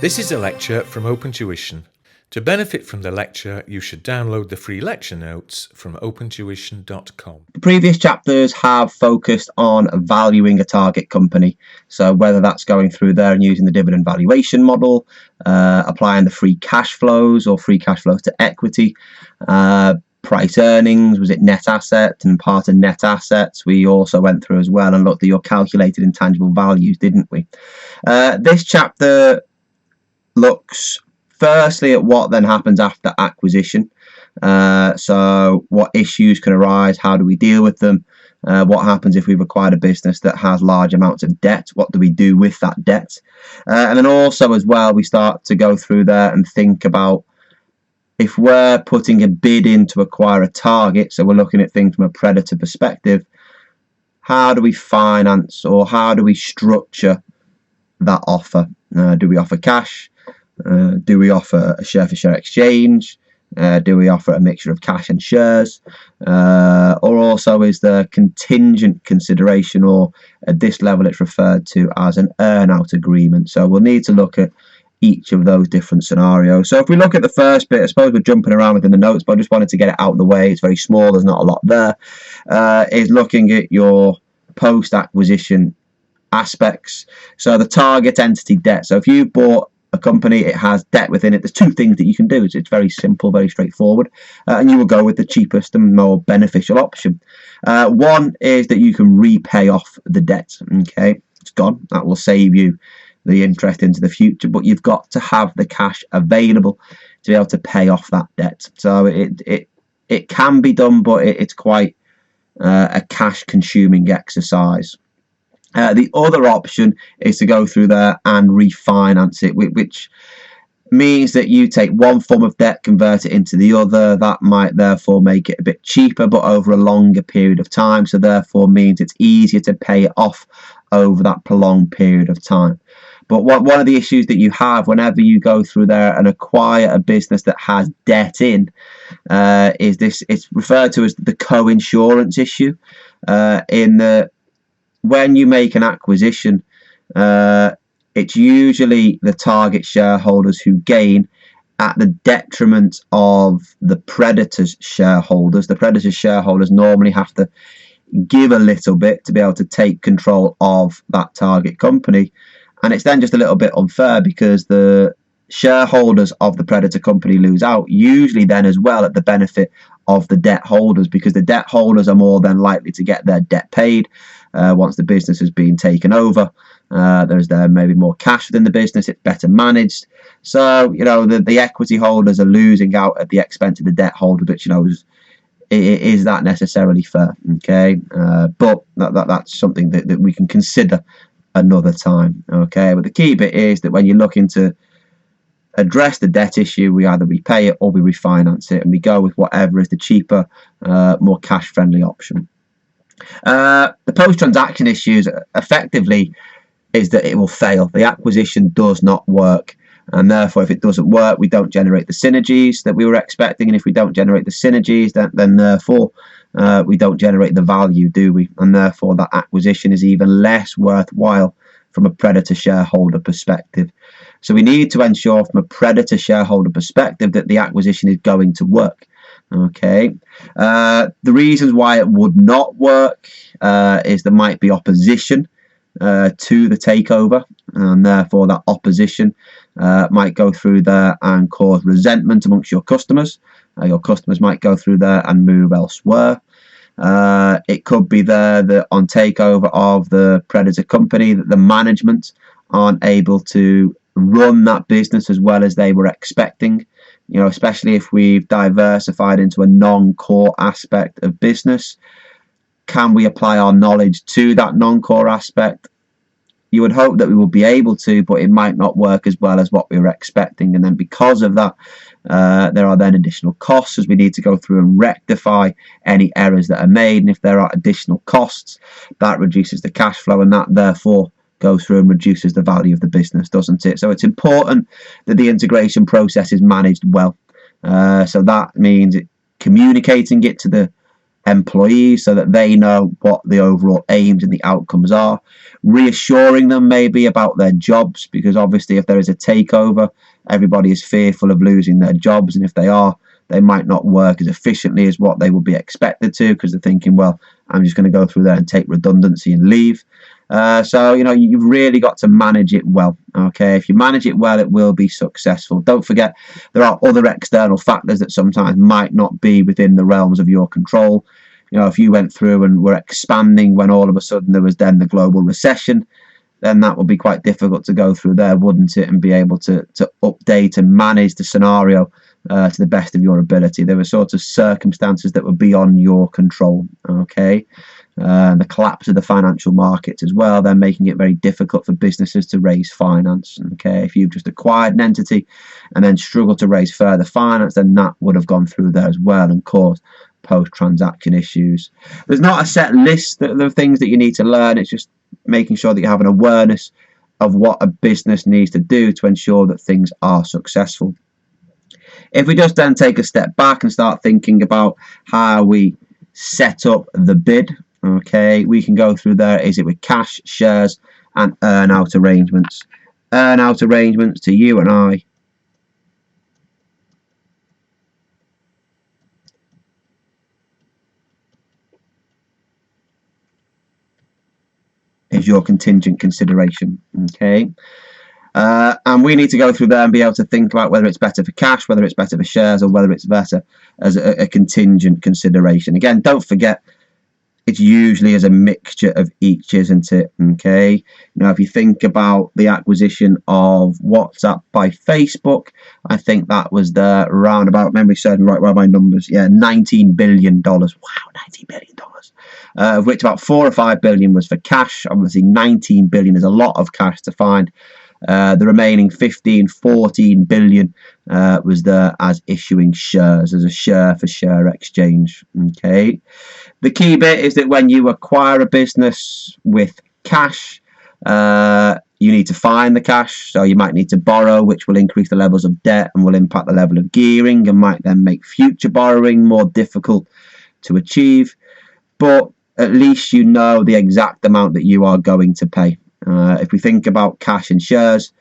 This is a lecture from OpenTuition. To benefit from the lecture, you should download the free lecture notes from opentuition.com. The previous chapters have focused on valuing a target company. So whether that's going through there and using the dividend valuation model, applying the free cash flows or free cash flows to equity, price earnings, was it net assets and part of net assets? We also went through as well and looked at your calculated intangible values, didn't we? This chapter looks firstly at what then happens after acquisition. So what issues can arise, how do we deal with them, what happens if we've acquired a business that has large amounts of debt, what do we do with that debt, and then also as well we start to go through there and think about if we're putting a bid in to acquire a target, so we're looking at things from a predator perspective, how do we finance or how do we structure that offer? Do we offer cash? Do we offer a share-for-share exchange? Do we offer a mixture of cash and shares? Or also is there contingent consideration, or at this level it's referred to as an earn-out agreement? So we'll need to look at each of those different scenarios. So if we look at the first bit, I suppose we're jumping around within the notes, but I just wanted to get it out of the way. It's very small, there's not a lot there. Is looking at your post-acquisition aspects. So the target entity debt. So if you bought a company, it has debt within it. There's two things that you can do. It's very simple, very straightforward, and you will go with the cheapest and more beneficial option. One is that you can repay off the debt. Okay, it's gone. That will save you the interest into the future, but you've got to have the cash available to be able to pay off that debt. So it can be done, but it's quite a cash consuming exercise. The other option is to go through there and refinance it, which means that you take one form of debt, convert it into the other. That might therefore make it a bit cheaper, but over a longer period of time. So therefore means it's easier to pay it off over that prolonged period of time. But one of the issues that you have whenever you go through there and acquire a business that has debt in is this. It's referred to as the co-insurance issue. In the when you make an acquisition, it's usually the target shareholders who gain at the detriment of the predator's shareholders. The predator's shareholders normally have to give a little bit to be able to take control of that target company. And it's then just a little bit unfair because the shareholders of the predator company lose out, usually then as well at the benefit of the debt holders, because the debt holders are more than likely to get their debt paid once the business has been taken over. There's maybe more cash within the business, it's better managed. So, you know, the equity holders are losing out at the expense of the debt holder, which, you know, is that necessarily fair? Okay, but that's something that we can consider another time. Okay, but the key bit is that when you're looking to address the debt issue, we either repay it or we refinance it, and we go with whatever is the cheaper, more cash-friendly option. The post-transaction issues effectively is that it will fail. The acquisition does not work, and therefore if it doesn't work, we don't generate the synergies that we were expecting, and if we don't generate the synergies, then therefore we don't generate the value, do we? And therefore that acquisition is even less worthwhile from a predator shareholder perspective. So we need to ensure from a predator shareholder perspective that the acquisition is going to work. Okay, the reasons why it would not work is there might be opposition to the takeover, and therefore that opposition might go through there and cause resentment amongst your customers. Your customers might go through there and move elsewhere. It could be there that on takeover of the predator company that the management aren't able to run that business as well as they were expecting. You know, especially if we've diversified into a non-core aspect of business, can we apply our knowledge to that non-core aspect? You would hope that we will be able to, but it might not work as well as what we were expecting. And then because of that, there are then additional costs as we need to go through and rectify any errors that are made. And if there are additional costs, that reduces the cash flow, and that therefore goes through and reduces the value of the business, doesn't it? So it's important that the integration process is managed well. So that means communicating it to the employees so that they know what the overall aims and the outcomes are, reassuring them maybe about their jobs, because obviously if there is a takeover, everybody is fearful of losing their jobs, and if they are, they might not work as efficiently as what they would be expected to, because they're thinking, well, I'm just going to go through there and take redundancy and leave. So, you know, you've really got to manage it well. Okay, if you manage it well, it will be successful. Don't forget, there are other external factors that sometimes might not be within the realms of your control. You know, if you went through and were expanding when all of a sudden there was then the global recession, then that would be quite difficult to go through there, wouldn't it? And be able to update and manage the scenario to the best of your ability. There were sorts of circumstances that were beyond your control. Okay. The collapse of the financial markets as well, then making it very difficult for businesses to raise finance. Okay, if you've just acquired an entity and then struggle to raise further finance, then that would have gone through there as well and caused post-transaction issues. There's not a set list of things that you need to learn. It's just making sure that you have an awareness of what a business needs to do to ensure that things are successful. If we just then take a step back and start thinking about how we set up the bid, okay, we can go through there. Is it with cash, shares, and earn-out arrangements? Earn-out arrangements to you and I is your contingent consideration, okay? And we need to go through there and be able to think about whether it's better for cash, whether it's better for shares, or whether it's better as a contingent consideration. Again, don't forget, it's usually as a mixture of each, isn't it? Okay. You know, if you think about the acquisition of WhatsApp by Facebook, I think that was the around about, memory serves me right by my numbers, yeah, $19 billion. Wow, $19 billion. Of which about 4 or 5 billion was for cash. Obviously, 19 billion is a lot of cash to find. The remaining 14 billion was there as issuing shares, as a share for share exchange. Okay. The key bit is that when you acquire a business with cash, you need to find the cash. So you might need to borrow, which will increase the levels of debt and will impact the level of gearing and might then make future borrowing more difficult to achieve. But at least you know the exact amount that you are going to pay. If we think about cash and shares,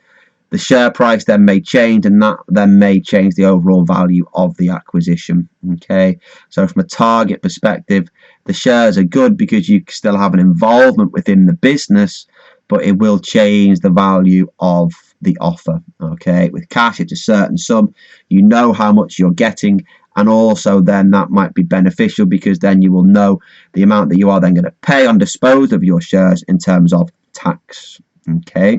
the share price then may change, and that then may change the overall value of the acquisition. Okay, so from a target perspective, the shares are good because you still have an involvement within the business, but it will change the value of the offer. Okay, with cash, it's a certain sum. You know how much you're getting, and also then that might be beneficial because then you will know the amount that you are then going to pay on disposal of your shares in terms of tax. Okay.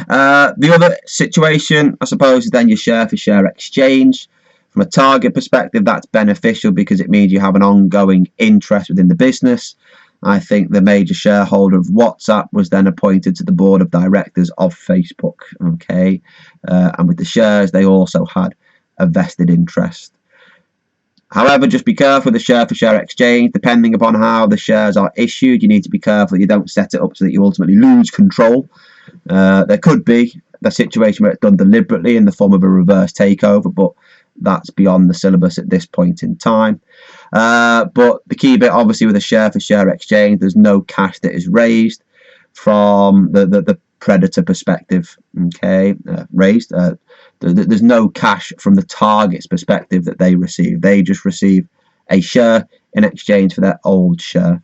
The other situation, I suppose, is then your share for share exchange. From a target perspective, that's beneficial because it means you have an ongoing interest within the business. I think the major shareholder of WhatsApp was then appointed to the board of directors of Facebook. Okay, and with the shares, they also had a vested interest. However, just be careful with the share for share exchange. Depending upon how the shares are issued, you need to be careful you don't set it up so that you ultimately lose control. There could be the situation where it's done deliberately in the form of a reverse takeover, but that's beyond the syllabus at this point in time. But the key bit, obviously, with a share for share exchange, there's no cash that is raised from the predator perspective. Okay, raised. There's no cash from the target's perspective that they receive. They just receive a share in exchange for their old share.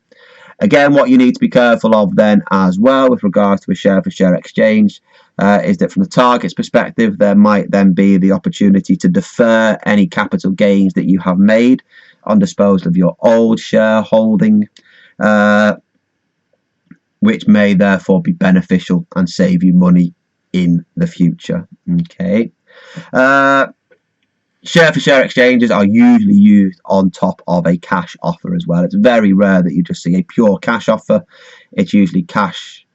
Again, what you need to be careful of then as well with regards to a share for share exchange is that from the target's perspective, there might then be the opportunity to defer any capital gains that you have made on disposal of your old shareholding, which may therefore be beneficial and save you money in the future. Okay. Share for share exchanges are usually used on top of a cash offer as well. It's very rare that you just see a pure cash offer. It's usually cash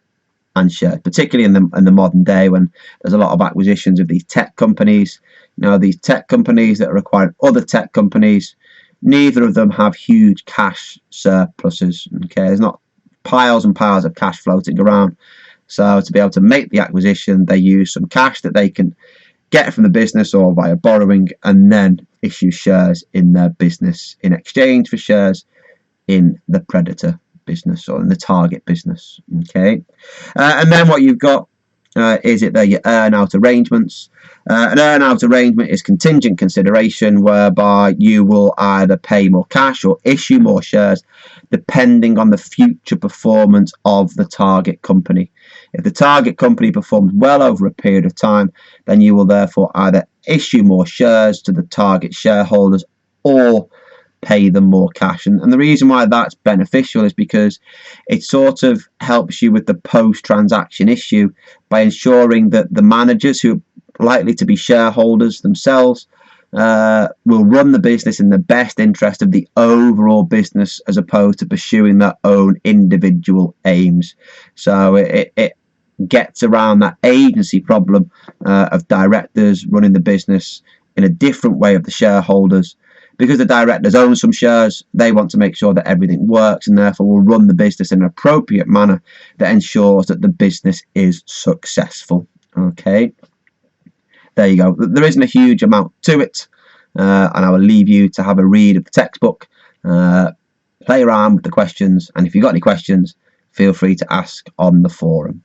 and shares, particularly in the modern day when there's a lot of acquisitions of these tech companies. You know, these tech companies that are acquiring other tech companies, neither of them have huge cash surpluses. Okay, there's not piles and piles of cash floating around. So to be able to make the acquisition, they use some cash that they can get from the business or via borrowing, and then issue shares in their business in exchange for shares in the predator business or in the target business. Okay, and then what you've got is it there your earn-out arrangements. An earn-out arrangement is contingent consideration whereby you will either pay more cash or issue more shares depending on the future performance of the target company. If the target company performs well over a period of time, then you will therefore either issue more shares to the target shareholders or pay them more cash. And the reason why that's beneficial is because it sort of helps you with the post-transaction issue by ensuring that the managers who are likely to be shareholders themselves will run the business in the best interest of the overall business as opposed to pursuing their own individual aims. So it gets around that agency problem of directors running the business in a different way of the shareholders. Because the directors own some shares, they want to make sure that everything works and therefore will run the business in an appropriate manner that ensures that the business is successful. Okay, there you go. There isn't a huge amount to it, and I will leave you to have a read of the textbook, play around with the questions, and if you've got any questions, feel free to ask on the forum.